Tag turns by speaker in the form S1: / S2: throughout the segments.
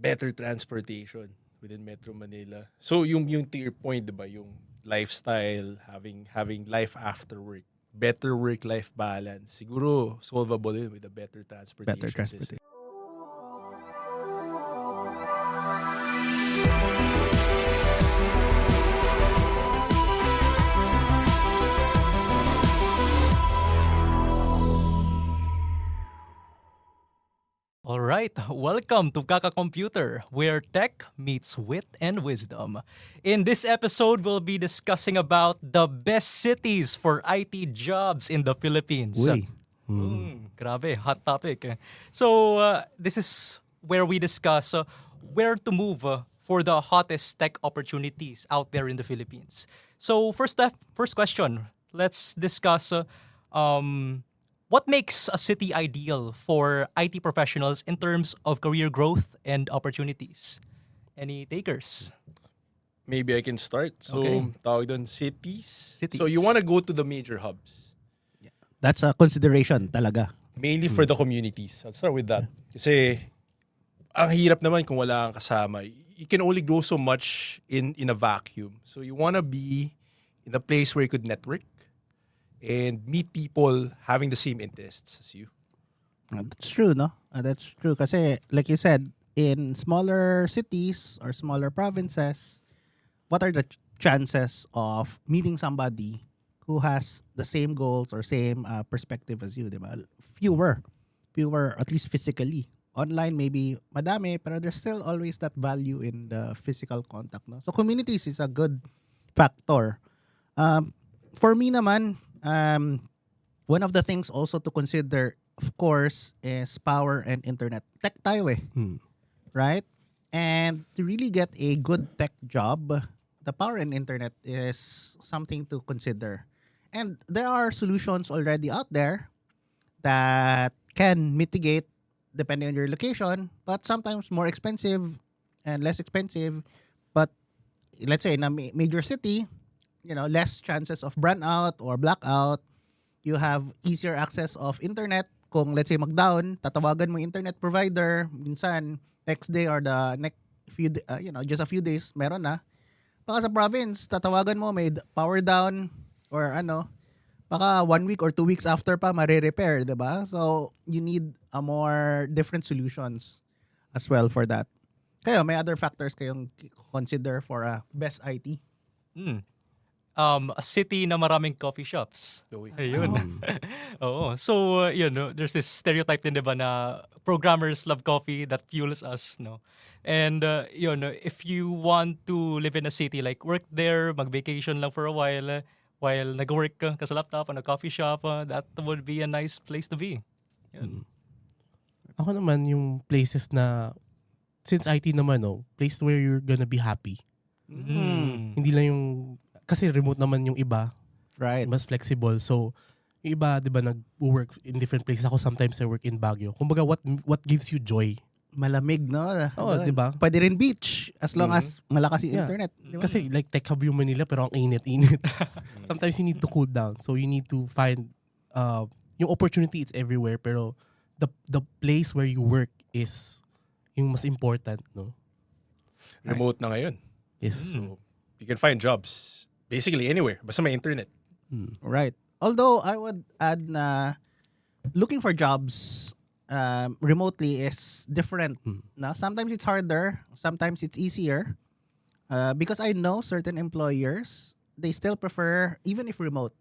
S1: better transportation within Metro Manila. So yung to your point, 'di ba, yung lifestyle, having life after work, better work-life balance, siguro solvable yun with a better transportation system.
S2: All right, welcome to Kaka Computer, where tech meets wit and wisdom. In this episode, we'll be discussing about the best cities for IT jobs in the Philippines.
S3: Uy.
S2: Grabe, hot topic. So, this is where we discuss where to move for the hottest tech opportunities out there in the Philippines. So, first question, let's discuss what makes a city ideal for IT professionals in terms of career growth and opportunities? Any takers?
S1: Maybe I can start. So,
S2: Okay.
S1: tawag doon, cities.
S2: Cities.
S1: So, you want to go to the major hubs.
S3: That's a consideration talaga.
S1: Mainly for the communities. I'll start with that. Kasi, ang hirap naman kung wala kang kasama. You can only grow so much in a vacuum. So, you want to be in a place where you could network and meet people having the same interests as you.
S3: That's true, no? That's true. Kasi, like you said, in smaller cities or smaller provinces, what are the chances of meeting somebody who has the same goals or same perspective as you, di ba? Fewer, at least physically. Online, maybe madami, pero there's still always that value in the physical contact, no? So, communities is a good factor. For me naman, one of the things also to consider, of course, is power and internet. Tech tayo eh. Right? And to really get a good tech job, the power and internet is something to consider. And there are solutions already out there that can mitigate depending on your location, but sometimes more expensive and less expensive. But let's say in a major city, less chances of brownout or blackout. You have easier access of internet. Kung let's say mag-down, tatawagan mo internet provider. Minsan, next day or the next few, just a few days, meron na. Baka sa province, tatawagan mo, may power down or baka 1 week or 2 weeks after pa, mare-repair, diba? So, you need a more different solutions as well for that. Kayo, may other factors kayong consider for a best IT?
S2: A city na maraming coffee shops. Ayun. Oo. So, there's this stereotype din, diba, na programmers love coffee that fuels us, no? And, if you want to live in a city, like work there, mag-vacation lang for a while nag-work ka sa laptop on a coffee shop, that would be a nice place to be. Yun.
S4: Ako naman, yung places na, since IT naman, place where you're gonna be happy. Hindi lang yung, kasi remote naman yung iba.
S3: Right.
S4: Mas flexible. So, yung iba, di ba, nag-work in different places. Ako sometimes I work in Baguio. Kumbaga, what gives you joy?
S3: Malamig, no?
S4: Oo, di ba?
S3: Pwede rin beach as long as malakas yung internet. Di ba?
S4: Kasi like tech hub yung Manila pero ang init-init. Sometimes you need to cool down. So you need to find yung opportunity, it's everywhere, pero the place where you work is yung mas important, no?
S1: Remote na ngayon.
S4: Yes.
S1: So, you can find jobs basically anywhere. Basta may internet.
S3: Right. Although, I would add na looking for jobs remotely is different. No? Sometimes it's harder. Sometimes it's easier. Because I know certain employers, they still prefer, even if remote,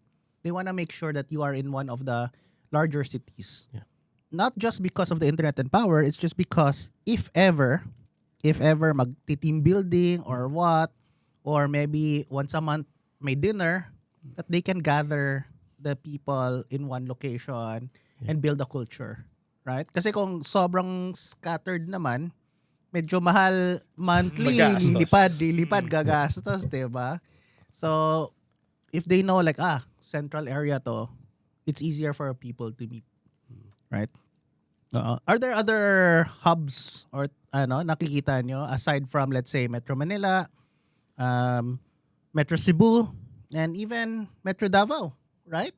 S3: they want to make sure that you are in one of the larger cities.
S4: Yeah.
S3: Not just because of the internet and power, it's just because if ever mag-team building or what, or maybe once a month may dinner, that they can gather the people in one location and build a culture. Right? Kasi kung sobrang scattered naman, medyo mahal monthly,
S1: Magastos.
S3: lilipad, gagastos, diba? So, if they know like, central area to, it's easier for people to meet. Right? Are there other hubs or nakikita nyo aside from, let's say, Metro Manila, Metro Cebu, and even Metro Davao? Right?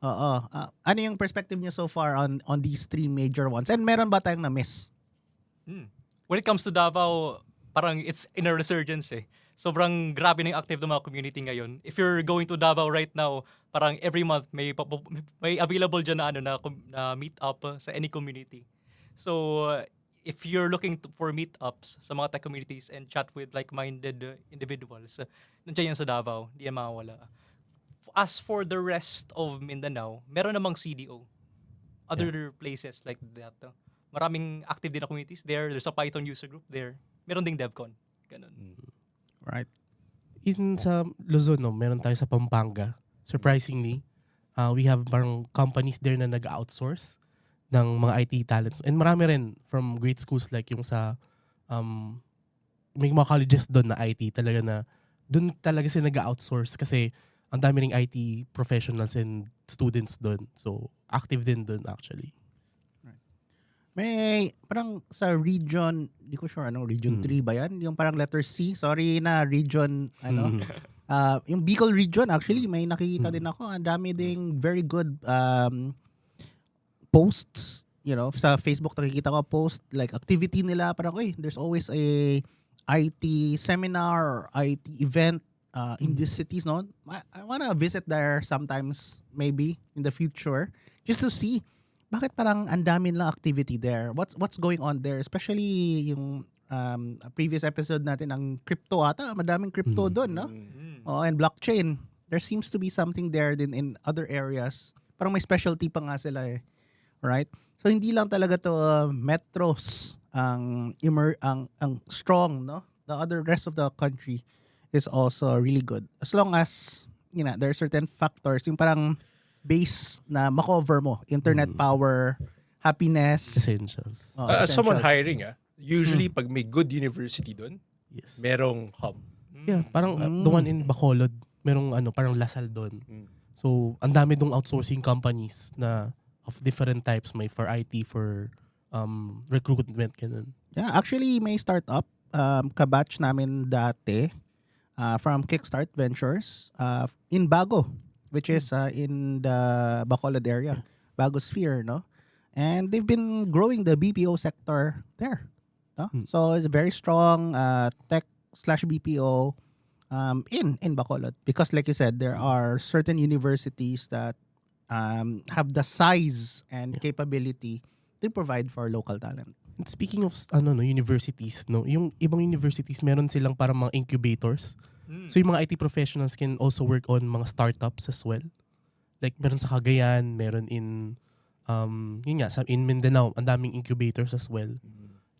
S3: Ano yung perspective niyo so far on these three major ones? And meron ba tayong na-miss?
S2: when it comes to Davao, parang it's in a resurgence eh. Sobrang grabe na yung active ng mga community ngayon. If you're going to Davao right now, parang every month may available dyan na, na meet up sa any community. So, if you're looking for meetups sa mga tech communities and chat with like-minded individuals, nandiyan yan sa Davao, hindi yan mawawala. As for the rest of Mindanao, meron namang CDO. Other places like that. Maraming active din na communities there. There's a Python user group there. Meron ding DevCon. Ganun.
S3: Right.
S4: In sa Luzon, no, meron tayo sa Pampanga. Surprisingly, we have parang companies there na nag-outsource ng mga IT talents. And marami rin from great schools like yung sa may mga colleges doon na IT talaga na doon talaga sila nag-outsource kasi ang dami ring IT professionals and students doon. So, active din doon actually.
S3: May parang sa region, di ko sure region 3 ba yan? Yung parang letter C, sorry na region, yung Bicol region actually, may nakikita din ako. Ang dami ding very good posts, sa Facebook nakikita ko post, like activity nila, parang, there's always a IT seminar or IT event in these cities, no? I wanna visit there sometimes, maybe, in the future, just to see bakit parang ang dami lang activity there? What's going on there? Especially yung previous episode natin ang crypto ata, madaming crypto doon, no? And blockchain. There seems to be something there din in other areas. Parang may specialty pa nga sila eh. Right? So hindi lang talaga to metros ang strong, no? The other rest of the country is also really good. As long as there are certain factors, yung parang base na makover mo, internet power, happiness,
S4: Essentials.
S1: As someone hiring, usually pag may good university doon,
S4: Yes.
S1: merong hub.
S4: Yeah, parang the one in Bacolod, merong parang Lasal doon. So, ang dami dong outsourcing companies na of different types, may for IT, for recruitment, ganun.
S3: Yeah, actually may startup kabatch namin dati from Kickstart Ventures in Bago, which is in the Bacolod area, Bago Sphere, no? And they've been growing the BPO sector there. No? So it's very strong tech/BPO in Bacolod because, like you said, there are certain universities that have the size and capability to provide for local talent.
S4: And speaking of universities, no, yung ibang universities meron silang parang mga incubators. So yung mga IT professionals can also work on mga startups as well. Like meron sa Cagayan, meron in yun nga, in Mindanao, ang daming incubators as well.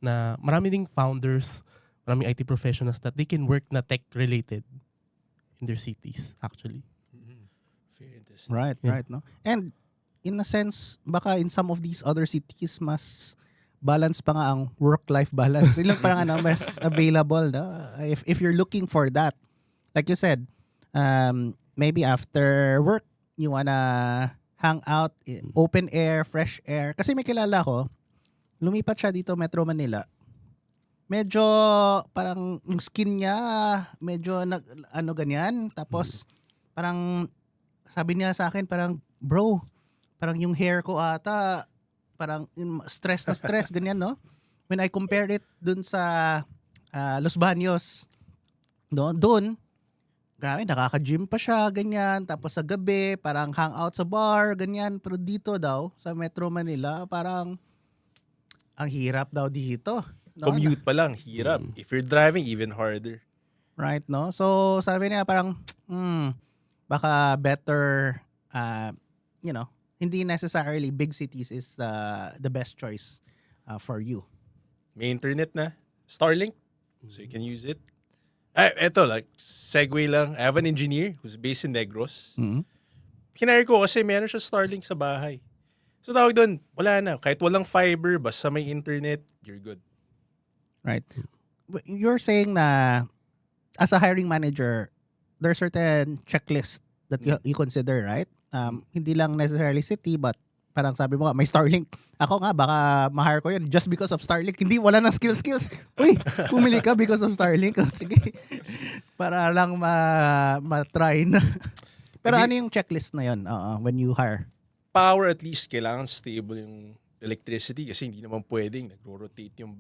S4: Na marami ding founders, maraming IT professionals that they can work na tech related in their cities actually.
S1: Very interesting.
S3: Right,
S4: Yeah.
S3: right, no? And in a sense, baka in some of these other cities mas balance pa nga ang work-life balance. Ilang parang mas available, no? If you're looking for that. Like you said, maybe after work, you wanna hang out, open air, fresh air. Kasi may kilala ko, lumipat siya dito Metro Manila. Medyo parang yung skin niya, medyo ganyan. Tapos parang sabi niya sa akin, parang bro, parang yung hair ko ata, parang stress na stress, ganyan, no? When I compare it dun sa Los Baños, no? Dun, grabe, nakaka-gym pa siya, ganyan. Tapos sa gabi, parang hangout sa bar, ganyan. Pero dito daw, sa Metro Manila, parang ang hirap daw dito. No?
S1: Commute pa lang, hirap. If you're driving, even harder.
S3: Right, no? So, sabi niya parang, baka better, hindi necessarily big cities is the best choice for you.
S1: May internet na. Starlink. So you can use it. Eto, like, segue lang. I have an engineer who's based in Negros. Hinire ko kasi meron siya Starlink sa bahay. So tawag doon, wala na. Kahit walang fiber, basta may internet, you're good.
S3: Right. You're saying na as a hiring manager, there are certain checklist that you consider, right? Hindi lang necessarily city, but parang sabi mo nga, may Starlink. Ako nga, baka ma-hire ko yun just because of Starlink. Hindi, wala na skills. Uy, pumili ka because of Starlink. Sige. Para lang ma-try na. Pero ano yung checklist na yun when you hire?
S1: Power, at least, kailangan stable yung electricity kasi hindi naman pwedeng nagro-rotate yung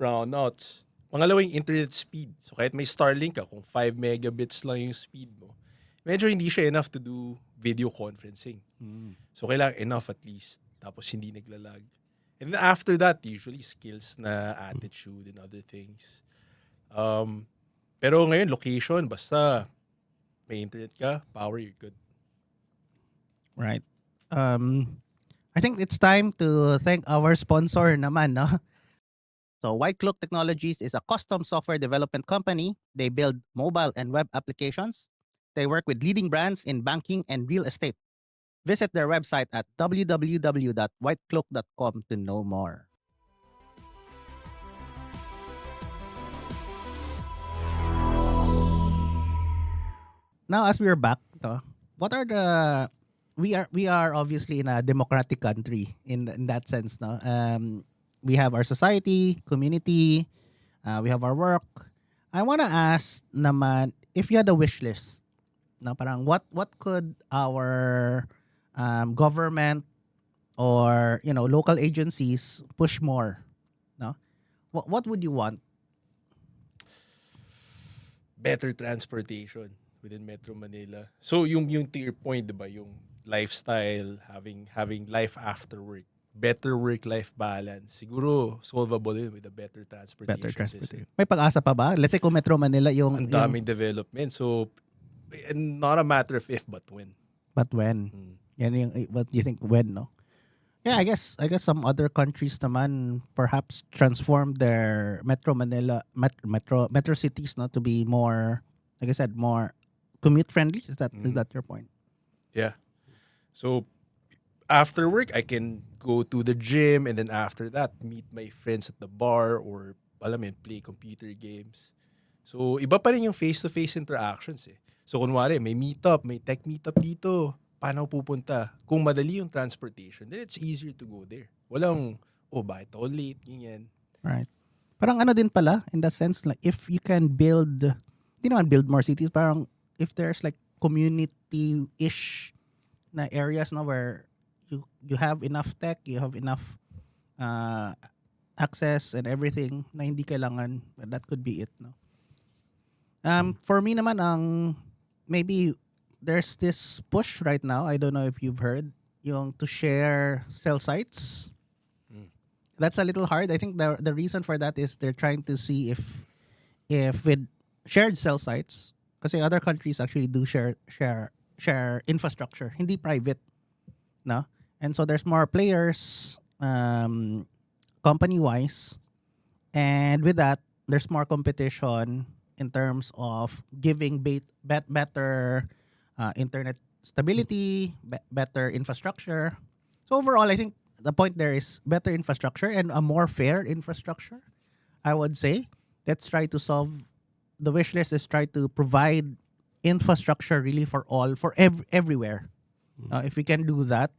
S1: brownouts. Pangalawa yung internet speed. So kahit may Starlink ka, kung 5 megabits lang yung speed mo, medyo hindi siya enough to do video conferencing. So kailangan enough at least. Tapos hindi naglalag. And then after that, usually skills na attitude and other things. Pero ngayon, location, basta may internet ka, power, you're good.
S3: Right. I think it's time to thank our sponsor naman, no? So White Cloak Technologies is a custom software development company. They build mobile and web applications. They work with leading brands in banking and real estate. Visit their website at www.whitecloak.com to know more. Now, as we're back, what are the we are obviously in a democratic country in that sense, no? We have our society, community, we have our work. I want to ask naman if you had a wish list, no? Parang what could our government or local agencies push more, no? What would you want?
S1: Better transportation within Metro Manila. So yung to your point, diba, yung lifestyle, having life after work, better work-life balance, siguro solvable yun with a better transportation system.
S3: May pag-asa pa ba? Let's say kung Metro Manila
S1: Ang daming development. So, and not a matter of if, but when.
S3: But when? Yan yung, what do you think when, no? Yeah, I guess some other countries naman perhaps transform their Metro Manila metro cities, no, to be more, like I said, more commute friendly. Is that your point?
S1: Yeah. So after work, I can go to the gym, and then after that, meet my friends at the bar or play computer games. So iba pa rin yung face-to-face interactions eh. So kunwari, may meetup, may tech meetup dito. Paano pupunta? Kung madali yung transportation, then it's easier to go there. Walang, bakit ako late, ganyan.
S3: Right. Parang ano din pala, in that sense, like if you can build, hindi naman build more cities, parang if there's like community-ish na areas na where you have enough tech, you have enough access and everything na hindi kailangan, that could be it, no? For me naman, maybe there's this push right now, I don't know if you've heard, yung to share cell sites. That's a little hard. I think the reason for that is they're trying to see if with shared cell sites, kasi other countries actually do share infrastructure, hindi private, no? And so there's more players, company-wise, and with that, there's more competition in terms of giving better internet stability, better infrastructure. So overall, I think the point there is better infrastructure and a more fair infrastructure, I would say. Let's try to solve, the wish list is try to provide infrastructure really for all, for everywhere. If we can do that,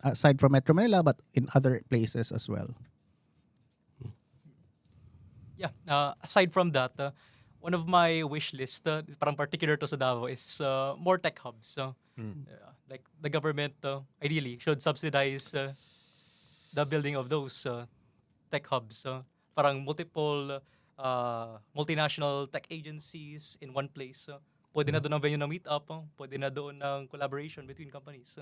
S3: aside from Metro Manila, but in other places as well.
S2: Yeah, aside from that, one of my wish list, parang particular to sa Davao, is more tech hubs. Like the government, ideally, should subsidize the building of those tech hubs. Parang multiple multinational tech agencies in one place. Pwede na doon ang venue ng meet-up. Pwede na doon ng collaboration between companies.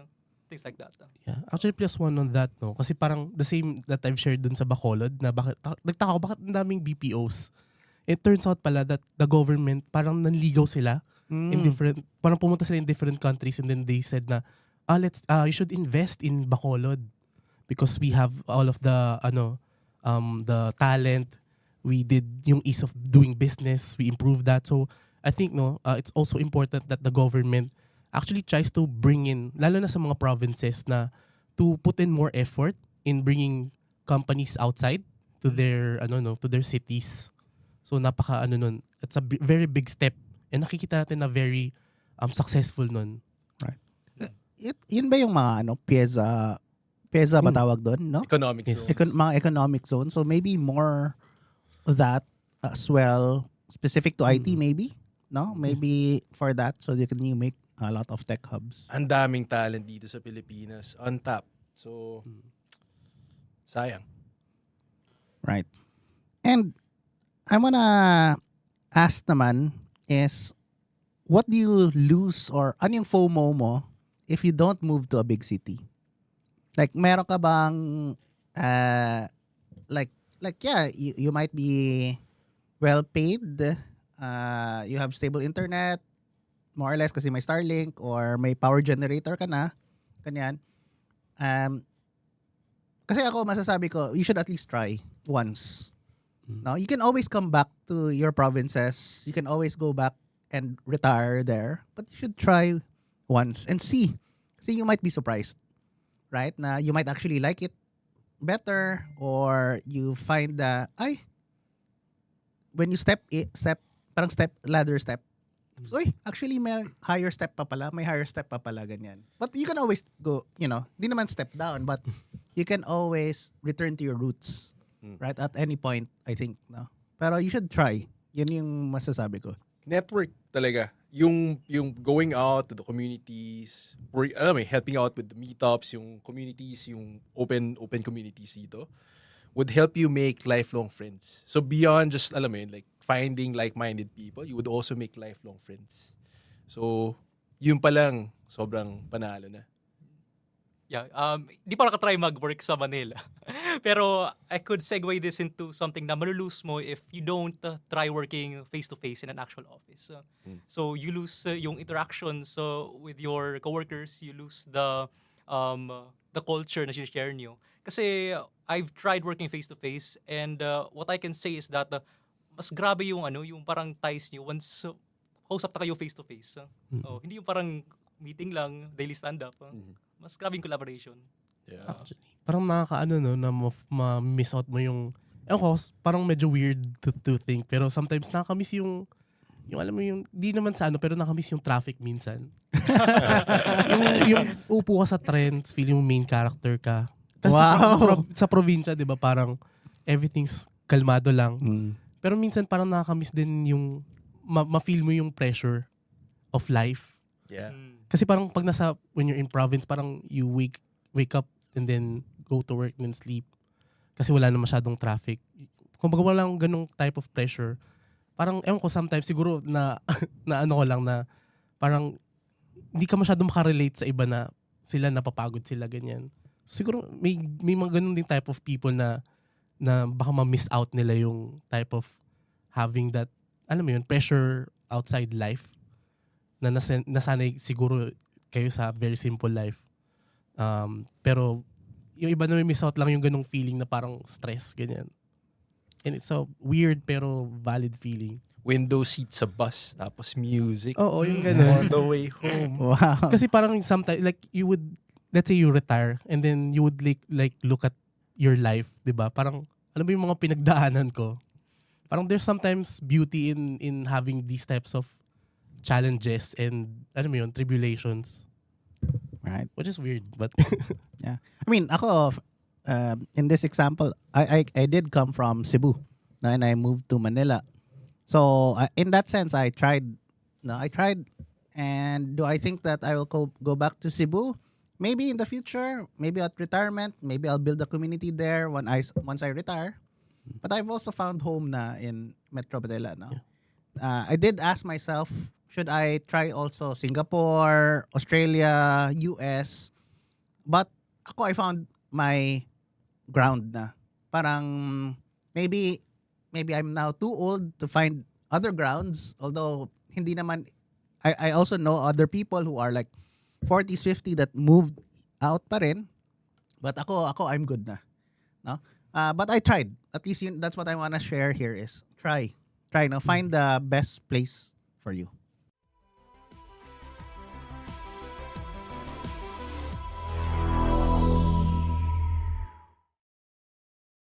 S2: Things like that.
S4: Yeah. Actually, plus one on that, no? Kasi parang the same that I've shared dun sa Bacolod, na nagtaka ko, bakit ang daming BPOs? It turns out pala that the government, parang nanligaw sila in different, parang pumunta sila in different countries, and then they said na, you should invest in Bacolod because we have all of the, the talent. We did yung ease of doing business. We improved that. So, I think, it's also important that the government actually tries to bring in, lalo na sa mga provinces, na to put in more effort in bringing companies outside to their, to their cities. So napaka nun, it's a very big step, and nakikita natin na very successful nun.
S3: Right. Yun ba yung mga PIEZA ba tawag doon, no?
S1: Economic
S4: Yes.
S1: zones.
S3: Mga economic zones. So maybe more of that as well, specific to IT maybe, no? Maybe for that, so they can make a lot of tech hubs.
S1: Ang daming talent dito sa Pilipinas, untapped. So, sayang.
S3: Right. And I wanna ask naman is, what do you lose or ano yung FOMO mo if you don't move to a big city? Like, meron ka bang, yeah, you might be well paid, you have stable internet, more or less kasi may Starlink or may power generator ka na, kanyan. Kasi ako, masasabi ko, you should at least try once. No, you can always come back to your provinces. You can always go back and retire there. But you should try once and see. Kasi you might be surprised, right? Na you might actually like it better, or you find that, when you parang ladder step. So, actually may higher step pa pala, ganyan. But you can always go, di naman step down, but you can always return to your roots. Right? At any point, I think, no? Pero you should try. Yun yung masasabi ko.
S1: Network talaga. Yung going out to the communities, or, helping out with the meetups, yung communities, yung open communities dito, would help you make lifelong friends. So beyond just, like finding like-minded people, you would also make lifelong friends. So, yun pa lang, sobrang panalo na.
S2: Yeah, di pa nakatry mag-work sa Manila. Pero I could segue this into something na malulose mo if you don't try working face-to-face in an actual office. So you lose yung interactions with your coworkers, you lose the culture na share nyo. Kasi I've tried working face-to-face, and what I can say is that mas grabe yung yung parang ties nyo once kausap na kayo face-to-face. Hindi yung parang meeting lang, daily stand-up. Mas grabing collaboration.
S1: Yeah.
S4: Actually, parang nakakaano na ma-miss out mo yung, parang medyo weird to think, pero sometimes nakakamiss yung alam mo yung, di naman sa pero nakakamiss yung traffic minsan. yung upo ka sa trends, feeling mo main character ka. Kasi sa probinsya, di ba, parang everything's kalmado lang. Pero minsan parang nakakamiss din yung ma-feel mo yung pressure of life.
S1: Yeah.
S4: Kasi parang pag when you're in province, parang you wake up and then go to work and then sleep. Kasi wala na masyadong traffic. Kung baga walang ganong type of pressure, parang, sometimes siguro na ko lang na parang hindi ka masyadong makarelate sa iba na sila napapagod sila, ganyan. Siguro may mga ganun ding type of people na baka ma-miss out nila yung type of having that, pressure outside life. Na nasanay siguro kayo sa very simple life. Pero yung iba na may miss out lang yung ganong feeling na parang stress, ganyan. And it's a weird pero valid feeling.
S1: Window seat sa bus, tapos music.
S4: Oo, yung ganun.
S1: On the way home.
S3: Wow.
S4: Kasi parang sometimes, like, you would, let's say you retire, and then you would like look at your life, di ba? Parang, alam mo yung mga pinagdaanan ko? Parang there's sometimes beauty in having these types of challenges and tribulations,
S3: Right.
S4: which is weird, but
S3: Yeah. I mean, ako, in this example, I did come from Cebu, and I moved to Manila. So in that sense, I tried. And do I think that I will go back to Cebu? Maybe in the future, maybe at retirement, maybe I'll build a community there once I retire. But I've also found home na in Metro Manila. No? I did ask myself, should I try also Singapore, Australia, US? But I found my ground na. Parang maybe I'm now too old to find other grounds. Although hindi naman, I also know other people who are like 40s, 50 that moved out pa rin. But ako I'm good na. No? But I tried. At least that's what I want to share here is try. No? Find the best place for you.